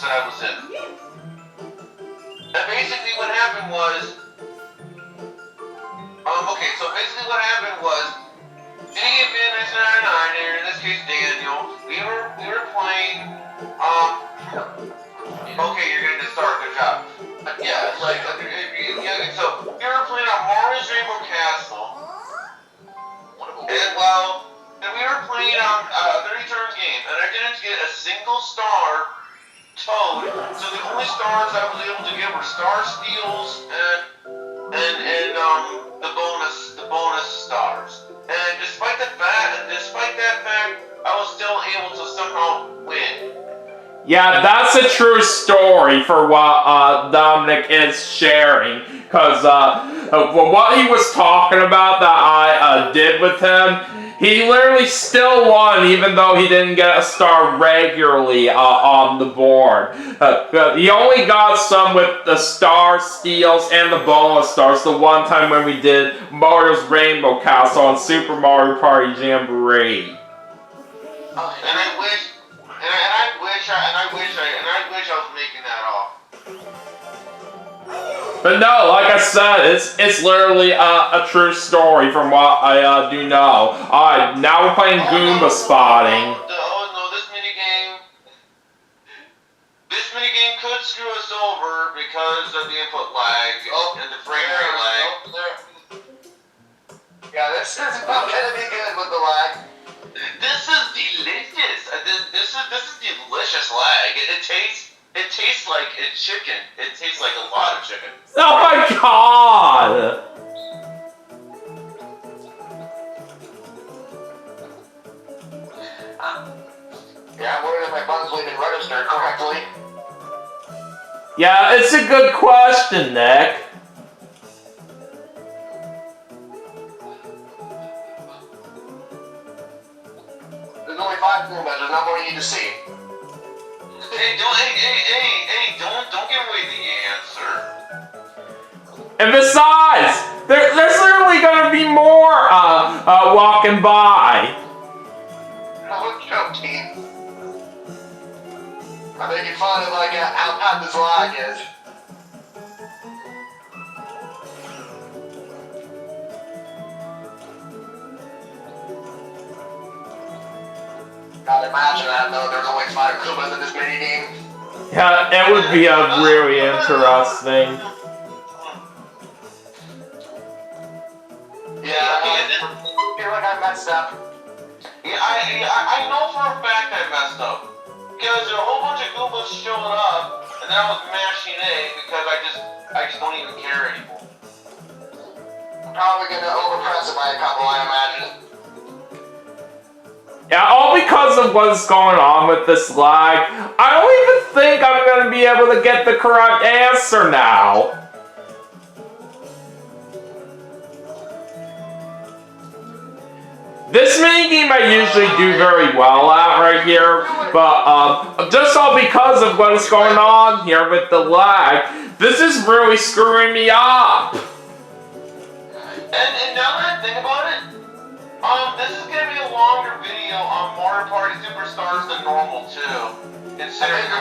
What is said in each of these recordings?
that I was in. And basically what happened was, okay, so basically what happened was, Mini Game 1999, and in this case Daniel, we were playing, okay, you're getting to start, good job. Yeah, like, so we were playing on Mario's Rainbow Castle, and we were playing on a 30-turn game, and I didn't get a single star Toad, so the only stars I was able to get were Star Steals and the bonus stars. And despite that fact, I was still able to somehow win. Yeah, that's a true story for what Dominic is sharing. Because what he was talking about that I did with him, he literally still won even though he didn't get a star regularly on the board. He only got some with the Star Steals and the bonus stars the one time when we did Mario's Rainbow Castle on Super Mario Party Jamboree. And I wish I was making that off. But no, like I said, it's literally a true story from what I do know. Alright, now we're playing Goomba spotting. This minigame could screw us over because of the input lag and the frame rate lag. Yeah, this is not gonna be good with the lag. This is delicious. This is delicious lag. It tastes like it's chicken. It tastes like a lot of chicken. Oh my god! Yeah, I'm wondering if my buttons will even register correctly. Yeah, it's a good question, Nick. There's only 5 Goombas. There's not more you need to see. Hey, don't give away the answer. And besides, there's literally gonna be more walking by. I'm joking. I'm making fun of like how bad this lag is. God, imagine that though. There's only 5 Goombas in this minigame. Yeah, it would be really interesting. Yeah, I feel like I messed up. Yeah, I know for a fact I messed up. Because a whole bunch of Goombas showed up, and then I was mashing A because I just don't even care anymore. I'm probably gonna overpress it by a couple, I imagine. Yeah, all because of what's going on with this lag. I don't even think I'm gonna be able to get the correct answer now. This minigame I usually do very well at right here, but just all because of what is going on here with the lag, this is really screwing me up. And now that I think about it, this is gonna be a longer video on Mario Party Superstars than normal too. Considering the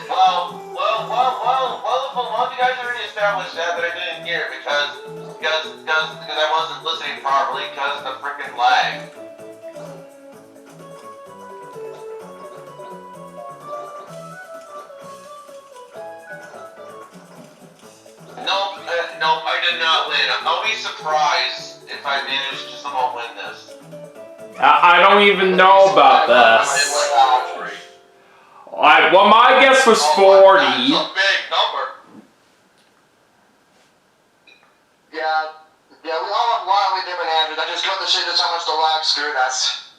Well, a lot of you guys already established that I didn't hear because I wasn't listening properly because of the freaking lag. Nope, I did not win. I'll be surprised if I manage to somehow win this. I don't even know about this. Well, my guess was 40. That's a big number. Yeah, we all have wildly different answers. I just got to say just how much the lag screwed us.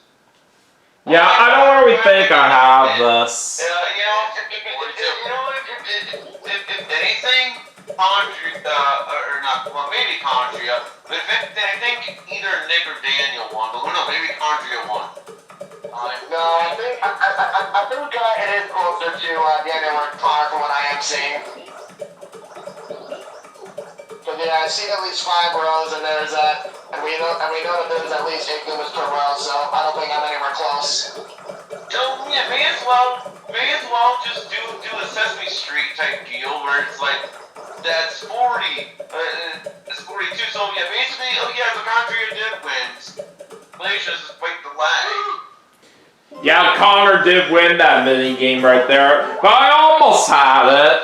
Yeah, I don't really think I have this. If anything, maybe Condria, but I think either Nick or Daniel won, but no, maybe Condria won. No, I think it is closer to Daniel or Connor from what I am seeing. Because yeah, I see at least 5 rows, and there's and we know that there's at least 8 Goombas per row, so I don't think I'm anywhere close. So yeah, man, as well just do a Sesame Street type deal where it's like that's 40, it's 42. So yeah, basically, oh yeah, the Condria did wins. Please just wait the lag. Yeah, Connor did win that mini game right there, but I almost had it.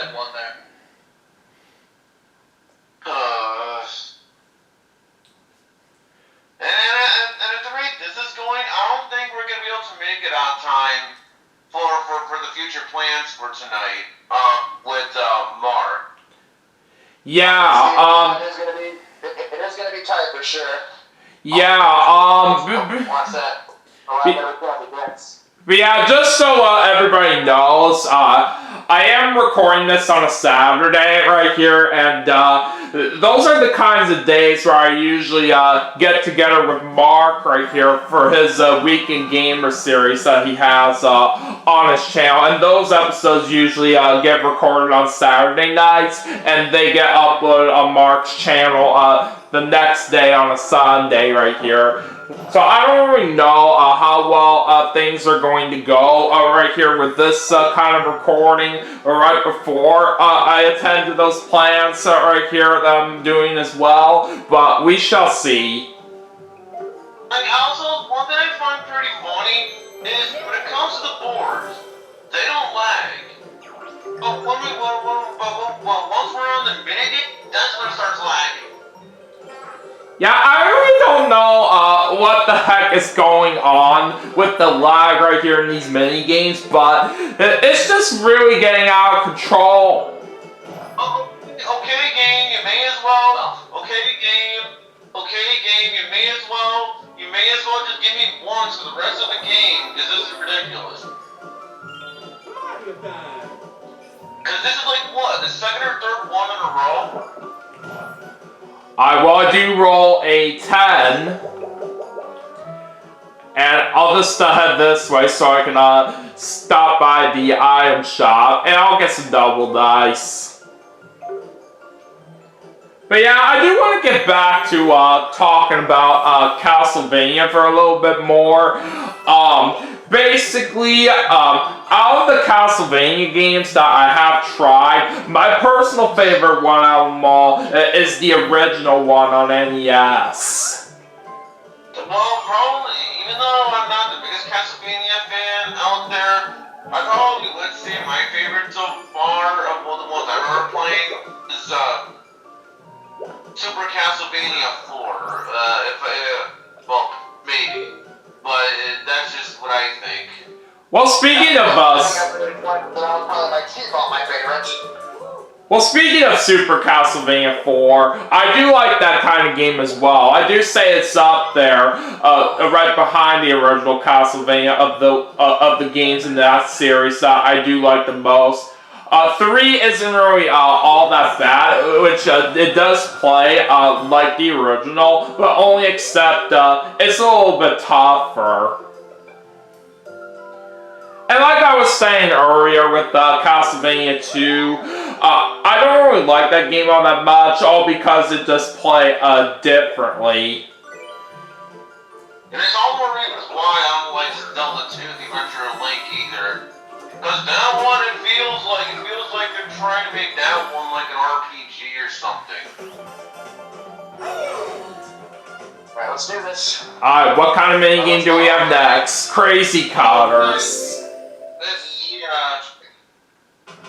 And at the rate this is going, I don't think we're gonna be able to make it on time for the future plans for tonight. With Mark. Yeah. It is gonna be tight for sure. Yeah. What's that? Oh, I never thought the dance. But yeah, just so everybody knows, I am recording this on a Saturday right here, and those are the kinds of days where I usually get together with Mark right here for his Weekend Gamer series that he has on his channel, and those episodes usually get recorded on Saturday nights, and they get uploaded on Mark's channel the next day on a Sunday right here. So I don't really know how well things are going to go right here with this kind of recording right before I attend to those plans right here that I'm doing as well, but we shall see. And also, one thing I find pretty funny is when it comes to the boards, they don't lag. But once we're on the minigame, that's when it starts lagging. Yeah, I really don't know what the heck is going on with the lag right here in these mini games, but it's just really getting out of control. Okay, game, you may as well. Okay, game, you may as well. You may as well just give me once for the rest of the game, because this is ridiculous. Because this is like what, the second or third one in a row? I do roll a 10, and I'll just head this way so I can stop by the item shop, and I'll get some double dice. But yeah, I do want to get back to talking about Castlevania for a little bit more. Basically, out of the Castlevania games that I have tried, my personal favorite one out of them all is the original one on NES. Well, probably, even though I'm not the biggest Castlevania fan out there, I probably would say my favorite so far of all the ones I remember playing is Super Castlevania 4. Well, maybe. But that's just what I think. Well, speaking of speaking of Super Castlevania 4, I do like that kind of game as well. I do say it's up there, right behind the original Castlevania of the games in that series that I do like the most. 3 isn't really all that bad, which it does play like the original, but only except it's a little bit tougher. And like I was saying earlier with Castlevania 2, I don't really like that game all that much, all because it does play differently. And there's all more reasons why I don't like Zelda 2, The Adventure of Link either. Because that one, it feels like they're trying to make that one like an RPG or something. Alright, let's do this. Alright, what kind of minigame do we have next? Crazy Cutters.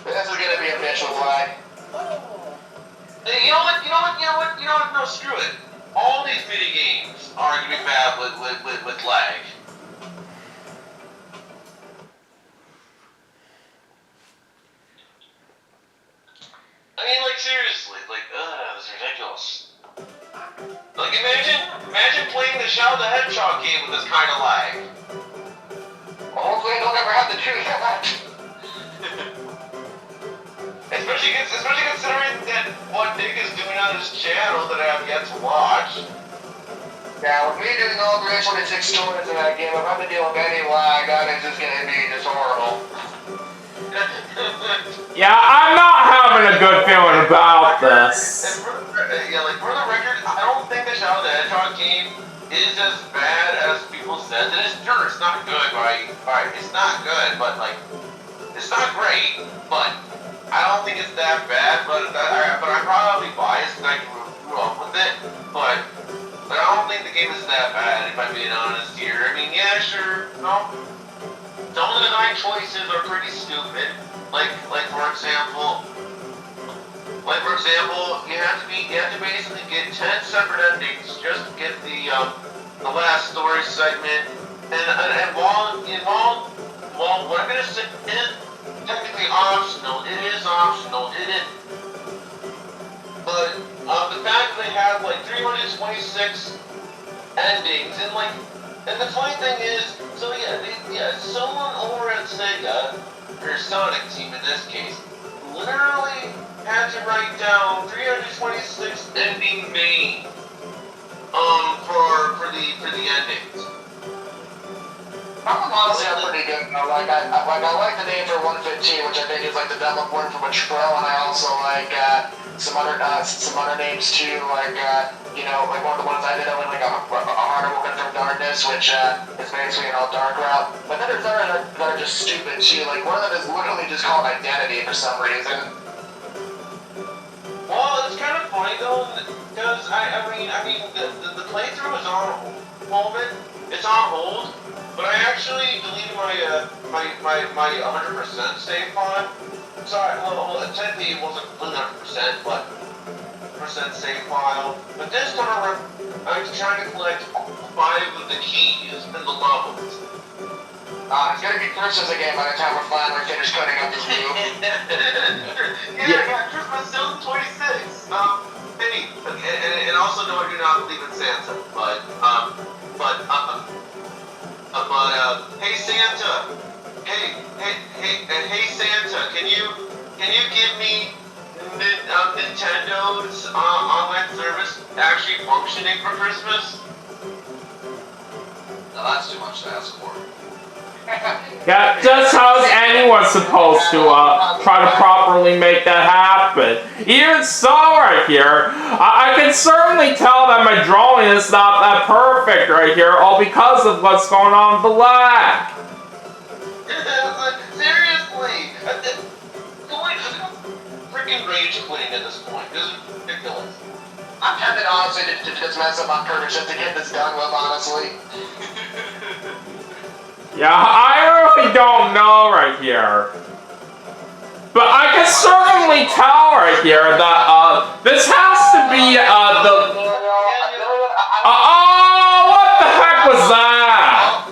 This is gonna be a bitch of lag. You know what? No, screw it. All these mini games are gonna be bad with lag. I mean, like, seriously, like, this is ridiculous. Like, imagine playing the Shadow the Hedgehog game with this kind of lag. Well, hopefully I don't ever have to do that. Especially considering that what Nick is doing on his channel that I have yet to watch. Yeah, with me doing all 326 stories in that game, if I'm to deal with any lag, that is just gonna be just horrible. Yeah, I'm not having a good feeling about this. For the record, I don't think the Shadow the Hedgehog game is as bad as people says. It is sure it's not good, it's not good, but like it's not great, but I don't think it's that bad. But I'm probably biased because I grew up with it, but I don't think the game is that bad if I'm being honest here. I mean, yeah, sure, no. Some of the design choices are pretty stupid. Like for example, you have to basically get 10 separate endings just to get the last story segment. And while what I'm gonna say is technically optional, it is optional. It is. But the fact that they have like 326 endings and the funny thing is, so someone over at Sega, or Sonic Team in this case, literally had to write down 326 ending names for the endings. I'm honestly pretty good. Like I like the name for 115, which I think is like the developed word for Patrol, and I also like some other names too, like like one of the ones I did, I went like a Harder Woman from Darkness, which is basically an all dark route. But then there's others that are just stupid too. Like one of them is literally just called Identity for some reason. Well, it's kind of funny though, because I mean the playthrough is on hold. It's on hold, but I actually deleted my 100% save file. Sorry, well technically it wasn't 100%, but percent save file. But this time around, I'm trying to collect 5 of the keys in the levels. It's gonna be Christmas again by the time we're finally finished cutting up this view. yeah, Christmas 2026. Hey, and also no, I do not believe in Santa, but hey Santa, hey Santa, can you give me Nintendo's online service actually functioning for Christmas? No, that's too much to ask for. Yeah, just how is anyone supposed to try to properly make that happen? Even so, right here, I can certainly tell that my drawing is not that perfect right here, all because of what's going on with the lag. Seriously, freaking rage quitting at this point. This is ridiculous. I'm tempted honestly to just mess up on purpose just to get this done with, honestly. Yeah, I really don't know right here. But I can certainly tell right here that this has to be oh, what the heck was that?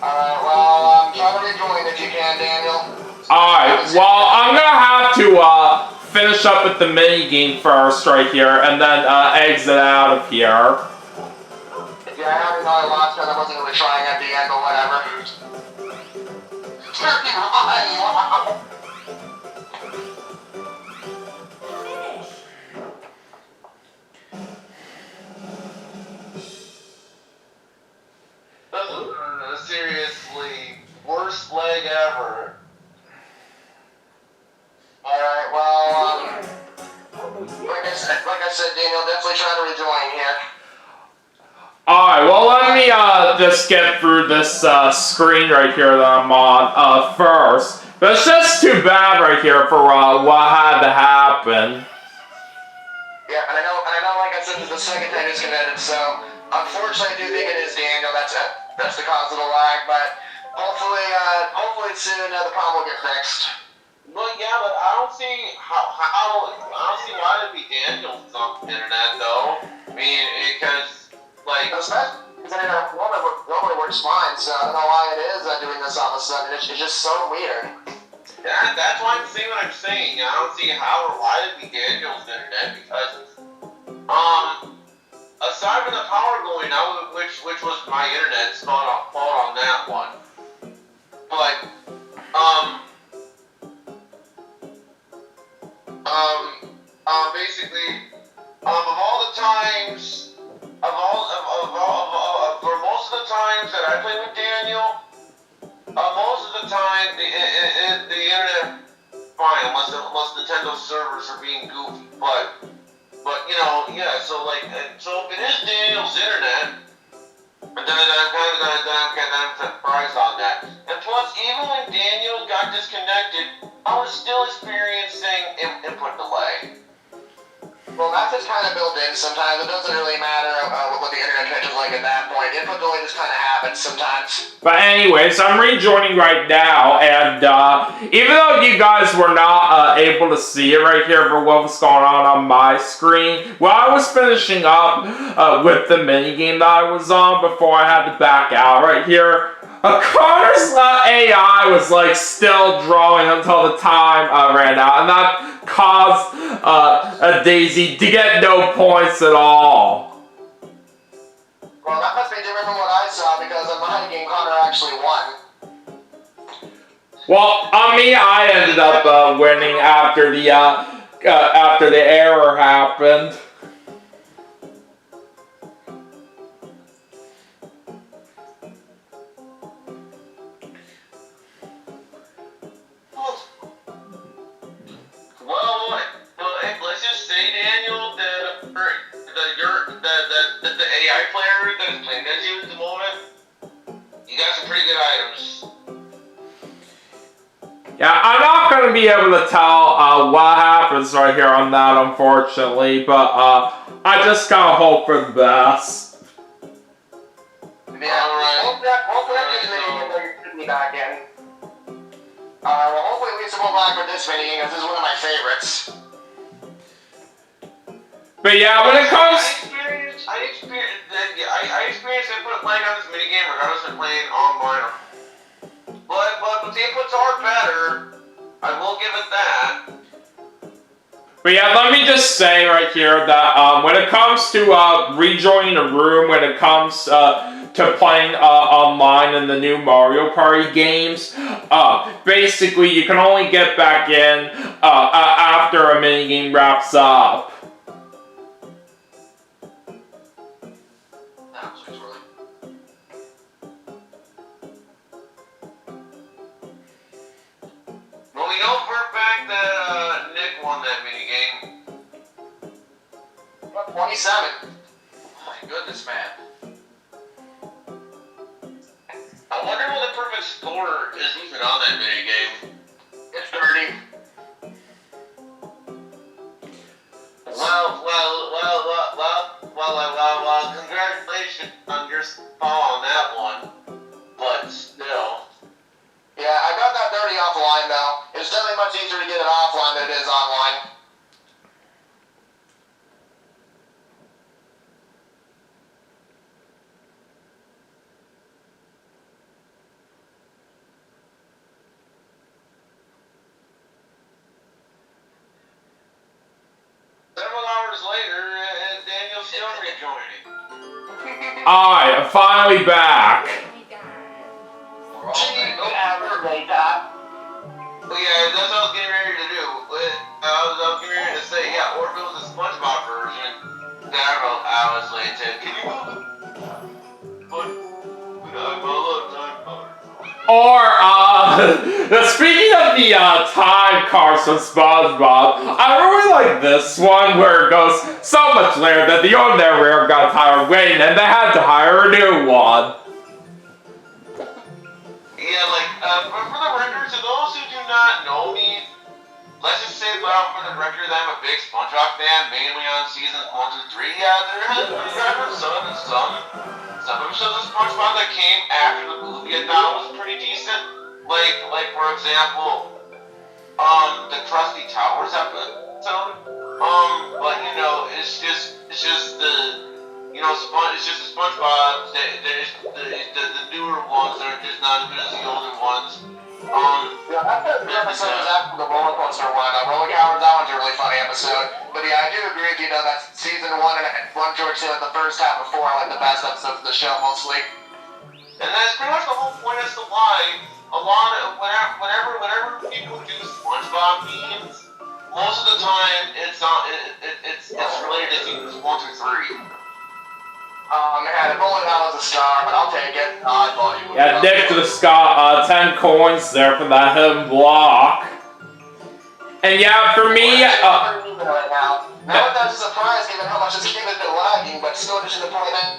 Alright, well, try to rejoin if you can, Daniel. Alright, well, I'm gonna have to finish up with the mini game first right here, and then exit out of here. Yeah, I already know I lost because I wasn't really trying at the end, but whatever. 31, wow. Seriously, worst leg ever. Alright, well, like I said, Daniel, definitely try to rejoin here. Alright, well let me just get through this screen right here that I'm on first. But it's just too bad right here for what had to happen. Yeah, and I know, like I said, this is the second time it's connected, so unfortunately I do think it is Daniel. That's the cause of the lag, but hopefully soon the problem will get fixed. Well, yeah, but I don't see why it'd be Daniel's internet though. I mean, because Especially because normally works fine, so I don't know why it is doing this all of a sudden. It's just so weird. that's why I'm saying what I'm saying. I don't see how or why it'd be Daniel's internet because aside from the power going out, which was my internet's fault on that one, but basically of all the times. For most of the times that I play with Daniel, most of the time the internet fine unless Nintendo servers are being goofy. But yeah. So if it is Daniel's internet, But then I'm surprised on that. And plus, even when Daniel got disconnected, I was still experiencing input delay. Well, that's just kind of built in sometimes. It doesn't really matter what the internet connection's like at that point. Input delay just kind of happens sometimes. But anyways, I'm rejoining right now, and even though you guys were not able to see it right here for what was going on my screen, while I was finishing up with the minigame that I was on before I had to back out right here, Connor's AI was like still drawing until the time ran out, and that caused Daisy to get no points at all. Well, that must be different from what I saw because in my game, Connor actually won. Well, on me, I ended up winning after the error happened. Well, let's just say, Daniel, that the AI player that is playing as you at the moment, you got some pretty good items. Yeah, I'm not going to be able to tell what happens right here on that, unfortunately, but I just gotta hope for the best. Yeah, hopefully this minigame that you're shooting me back in. Well, hopefully we get some more back for this minigame because this is one of my favorites. But yeah, when it comes... I experienced input lag on this minigame regardless of playing online. But the inputs are better. I will give it that. But yeah, let me just say right here that when it comes to rejoining a room, when it comes to playing online in the new Mario Party games, basically you can only get back in after a minigame wraps up. Well, we know for a fact that Nick won that minigame. 27. Oh my goodness, man. I wonder what the perfect score is even on that minigame. It's 30. Well, congratulations on your fall on that one. But still. Yeah, I got that 30 offline though. It's definitely much easier to get it offline than it is online. Several hours later, Daniel's still rejoining. I'm finally back. Well, yeah, that's what I was getting ready to do. I was getting ready to say, yeah, or if it was a SpongeBob version, then I wrote hours later. Can you go? But I'm all up time card. Or, speaking of the time cards from SpongeBob, I really like this one where it goes so much later that the ordinary rare got tired of waiting and they had to hire a new one. Yeah, like, for the record, to those who do not know me, let's just say for the record that I'm a big SpongeBob fan, mainly on seasons 1 through 3. Yeah, there has been some episodes of SpongeBob that came after the movie I thought was pretty decent. Like for example, the Krusty Towers episode. But you know, it's just the, you know, it's just the SpongeBob. The newer ones are just not as good as the older ones. Yeah, that episode was after the roller coaster one. Roller Cowards, that one's a really funny episode. But yeah, I do agree with you, though, that season 1 and 1 George said like the first half of 4 are like the best episodes of the show, mostly. And that's pretty much the whole point as to why a lot of whenever people do SpongeBob memes, most of the time it's related to seasons 1 through 3. Man, if only that was a star, but I'll take it. I thought you would. Yeah, Nick just got 10 coins there from that hidden block. And yeah, for me, right now. Not that that's a surprise given how much this game has been lagging, but still just the point that.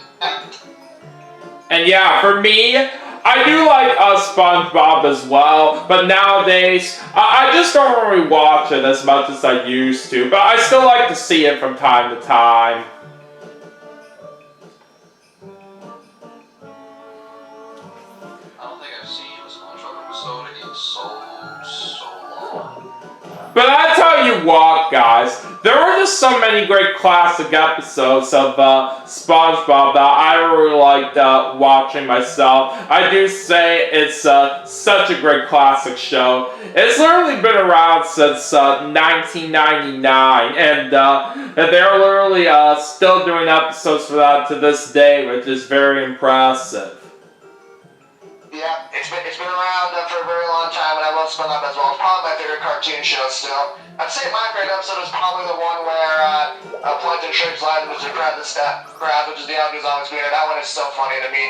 And yeah, for me, I do like SpongeBob as well, but nowadays, I just don't really watch it as much as I used to, but I still like to see it from time to time. I don't think I've seen a SpongeBob episode in so long. But I tell you what, guys, there were just so many great classic episodes of SpongeBob that I really liked watching myself. I do say it's such a great classic show. It's literally been around since 1999, and they're literally still doing episodes for that to this day, which is very impressive. Yeah, it's been around for a very long time, and I love SpongeBob as well. It's probably my favorite cartoon show still. I'd say my favorite episode is probably the one where Plankton trips live with the crab, which is the algae always weird. That one is so funny to me.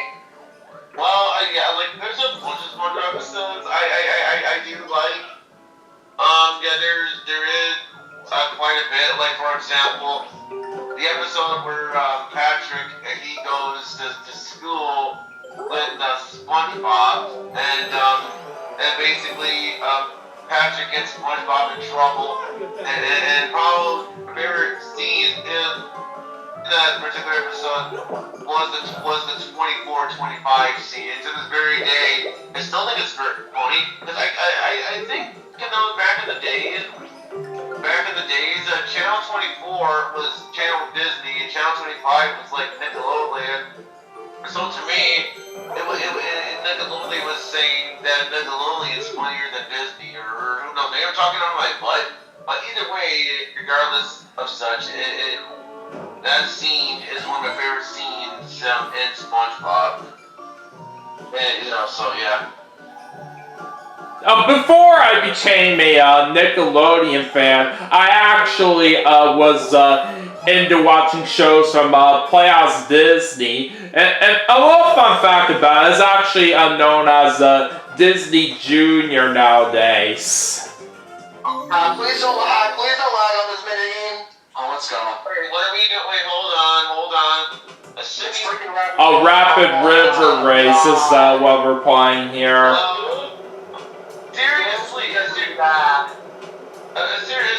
Well, yeah, like there's a bunch of SpongeBob episodes I do like. Yeah, there is quite a bit. Like for example, the episode where Patrick he goes to school with SpongeBob, and basically Patrick gets SpongeBob in trouble, and probably my favorite scene in that particular episode was the 24-25 scene. To this very day, I still think it's very funny because I think back in the days, Channel 24 was Channel Disney, and Channel 25 was like Nickelodeon. So to me, Nickelodeon was saying that Nickelodeon is funnier than Disney, or who knows, maybe I'm talking out of my butt. But either way, regardless of such, that scene is one of my favorite scenes in SpongeBob. And, so yeah. Before I became a Nickelodeon fan, I actually was into watching shows from Playhouse Disney. And a little fun fact about it is actually known as Disney Junior nowadays. Please don't lag on this minigame. Oh, what's going on? Wait, what are we doing? Wait, hold on. It's freaking rapid. A rapid river race is what we're playing here.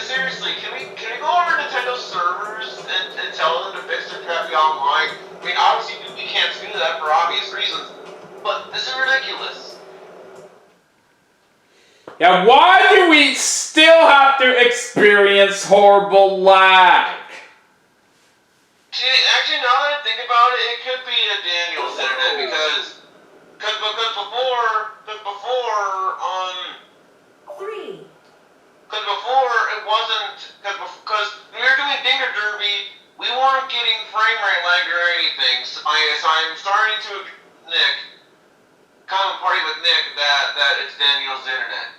Seriously, can we go over to Nintendo servers and tell them to fix their crappy online? I mean, obviously we can't do that for obvious reasons, but this is ridiculous. Yeah, why do we still have to experience horrible lag? Actually, now that I think about it, it could be a Daniel's internet because before it wasn't because we were doing Dinger Derby, we weren't getting frame rate lag or anything. So I'm starting to come and party with Nick that it's Daniel's internet.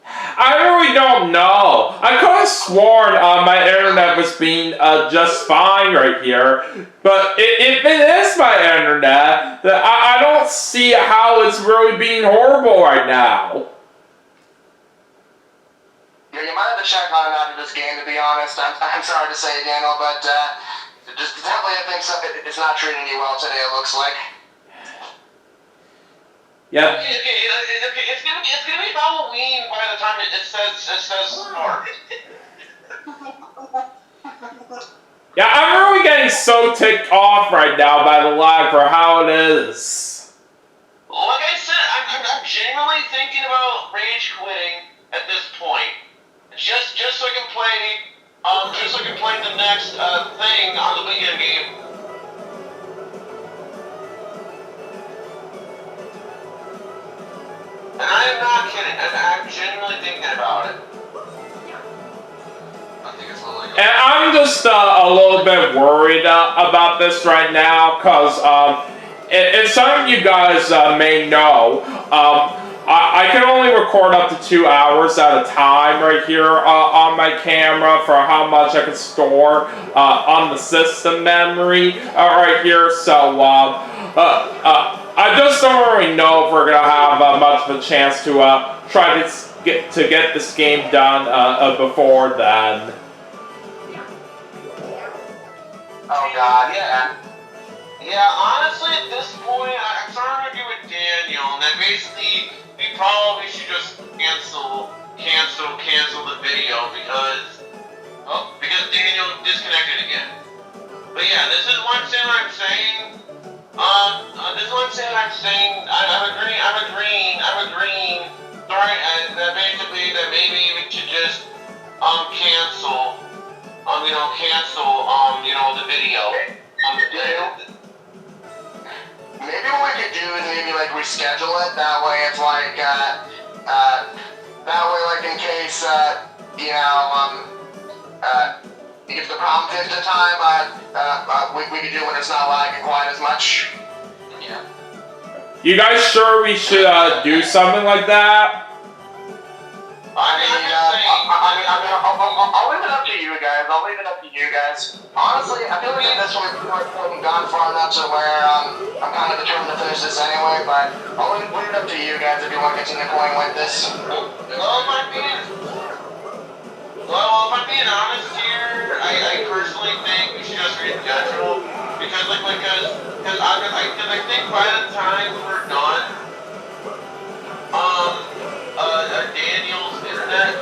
I really don't know. I could have sworn my internet was being just fine right here, but if it is my internet, I don't see how it's really being horrible right now. Yeah, you might have to check on it after this game, to be honest. I'm sorry to say, Daniel, but just definitely I think it's not treating you well today, it looks like. Yep. Okay, it's gonna be Halloween by the time it says start. Yeah, I'm really getting so ticked off right now by the lag for how it is. Like I said, I'm genuinely thinking about rage quitting at this point. Just so I can play the next thing on the weekend game. And I am not kidding. I'm genuinely thinking about it. I think it's a little. And I'm just a little bit worried about this right now, because if some of you guys may know, I can only record up to 2 hours at a time right here on my camera for how much I can store on the system memory right here. So I just don't really know if we're gonna have much of a chance to try to get this game done before then. Oh god, yeah. Yeah, honestly, at this point, I'm starting to agree with Daniel, and that basically we probably should just cancel the video because Daniel disconnected again. But yeah, this is one thing I'm saying. This is one thing I'm saying. I'm agreeing. Sorry, that basically that maybe we should just cancel the video. Maybe what we could do is maybe like reschedule it. That way it's like, that way like in case, you get the problem fixed in time, we could do it when it's not lagging quite as much. Yeah. You guys sure we should do something like that? I'll leave it up to you guys. Honestly, I feel like at this point we've gone far enough to where I'm kind of determined to finish this anyway. But I'll leave it up to you guys if you want to continue going with this. Well, if I'm being honest here, I personally think we should just reschedule because I think by the time we're done, Daniel's internet,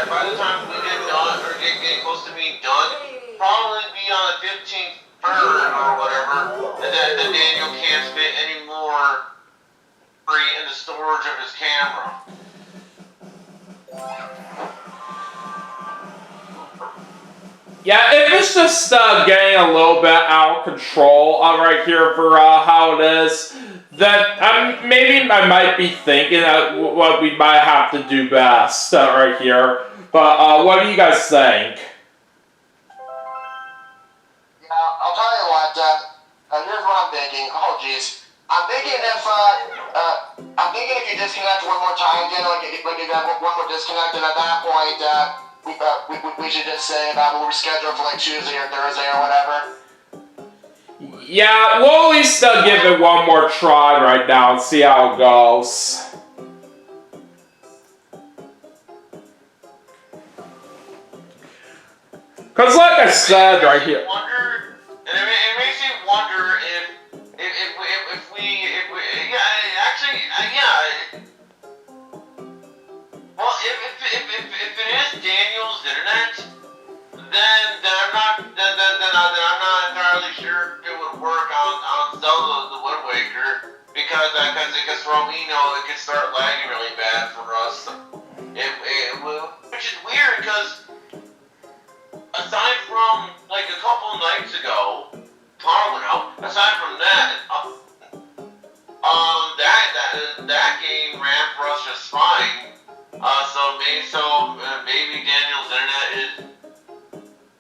by the time we get done or get close to being done, probably be on the 15th or whatever, and then Daniel can't fit any more free in the storage of his camera. Yeah, if it's just getting a little bit out of control right here for how it is, then maybe I might be thinking that what we might have to do best right here. But what do you guys think? Yeah, I'll tell you what. Here's what I'm thinking. Oh, jeez. I'm thinking if you disconnect one more time, then like you have one more disconnect, and at that point, we should just say that we'll reschedule for like Tuesday or Thursday or whatever. Yeah, we'll at least give it one more try right now and see how it goes. Cause like I said right here. It makes me wonder if well, if it is Daniel's internet, then I'm not entirely sure if it would work on Zelda the Wind Waker because for all we know it could start lagging really bad for us. Which is weird because aside from like a couple nights ago, aside from that, that game ran for us just fine. Maybe Daniel's internet is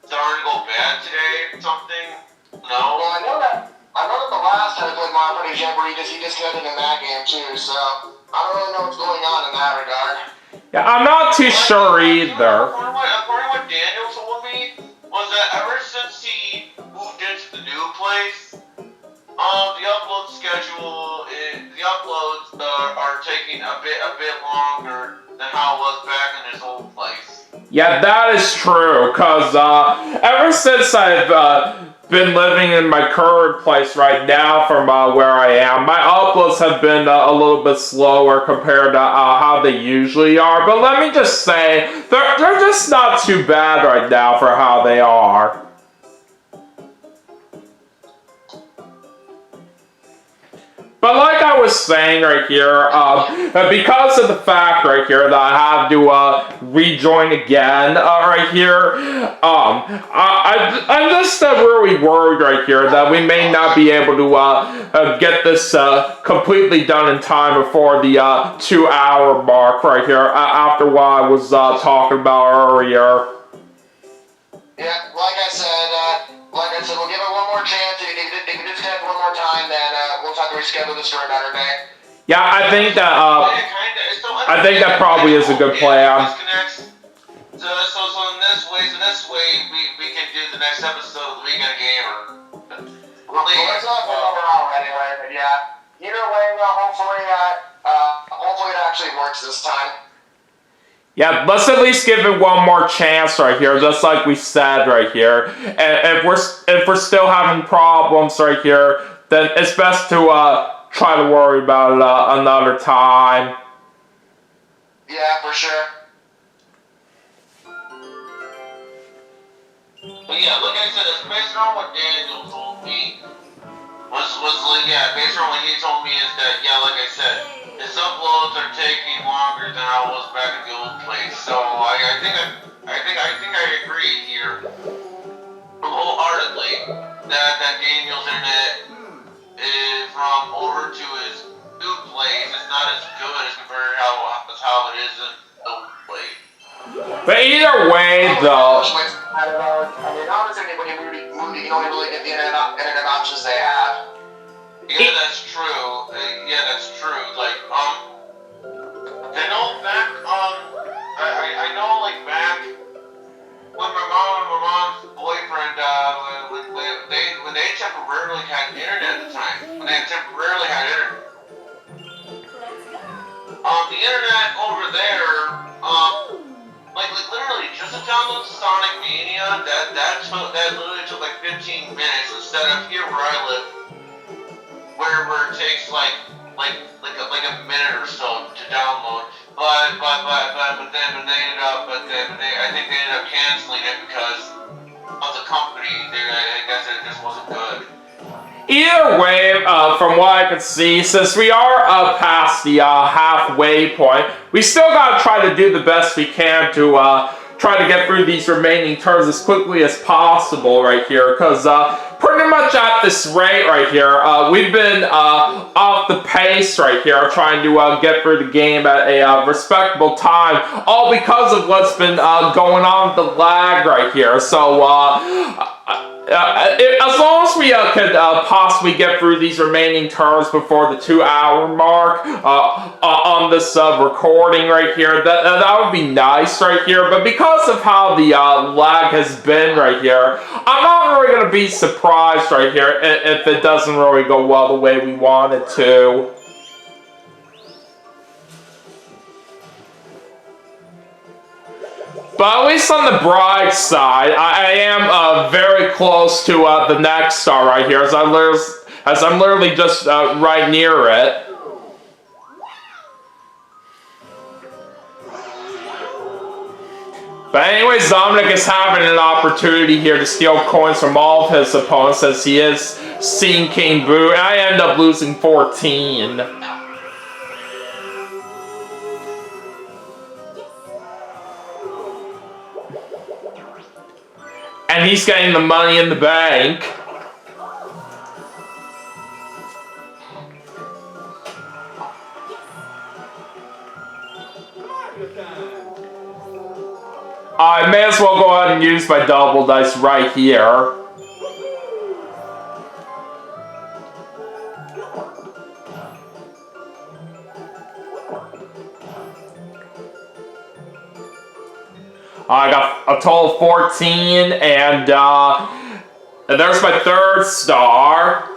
starting to go bad today or something. No. Well, I know that the last time I played Mario Party Jamboree, he disconnected in that game too. So I don't really know what's going on in that regard. Yeah, I'm not too sure either. According to what Daniel told me was that ever since he moved into the new place, the upload schedule, the uploads are taking a bit longer than how it was back in his old place. Yeah, that is true, cause ever since I've been living in my current place right now from where I am, my uploads have been a little bit slower compared to how they usually are, but let me just say, they're just not too bad right now for how they are. But like I was saying right here, because of the fact right here that I have to rejoin again right here, I'm just really worried right here that we may not be able to get this completely done in time before the 2-hour mark right here, after what I was talking about earlier. Yeah, like I said, we'll give it one more chance. If you disconnect one more time, then we'll have to reschedule this for another day. Yeah, I think that probably is a good plan. So in this way, we can do the next episode of the Weekend Gamer. Well, it's not going overall anyway, but yeah. Either way, hopefully it actually works this time. Yeah, let's at least give it one more chance right here, just like we said right here. And if we're still having problems right here, then it's best to try to worry about it another time. Yeah, for sure. But yeah, like I said, it's based on what Daniel told me. Based on what he told me is that, yeah, like I said, his uploads are taking longer than I was back at the old place. So I think I agree here wholeheartedly that Daniel's internet from over to his new place is not as good as compared to how it is in the old place. But either way, though. I don't know. I mean, honestly, when you move, you can only really get the internet options they have. Yeah, that's true. That's true. Like, I know back, I know, like, back when my mom and my mom's boyfriend, when they temporarily had internet at the time, when they temporarily had internet, the internet over there, like literally just to download Sonic Mania, that literally took like 15 minutes instead of here where I live, where it takes like a minute or so to download. But I think they ended up canceling it because of the company. I guess it just wasn't good. Either way, from what I can see, since we are past the halfway point, we still gotta try to do the best we can to try to get through these remaining turns as quickly as possible right here, because pretty much at this rate right here, we've been off the pace right here, trying to get through the game at a respectable time, all because of what's been going on with the lag right here. So as long as we could possibly get through these remaining turns before the 2-hour mark on this recording right here, that would be nice right here. But because of how the lag has been right here, I'm not really going to be surprised right here if it doesn't really go well the way we want it to. But at least on the bright side, I am very close to the next star right here, as I'm literally just right near it. But anyways, Dominic is having an opportunity here to steal coins from all of his opponents, as he is seeing King Boo, and I end up losing 14. And he's getting the money in the bank. I may as well go ahead and use my double dice right here. I got a total of 14, and there's my third star.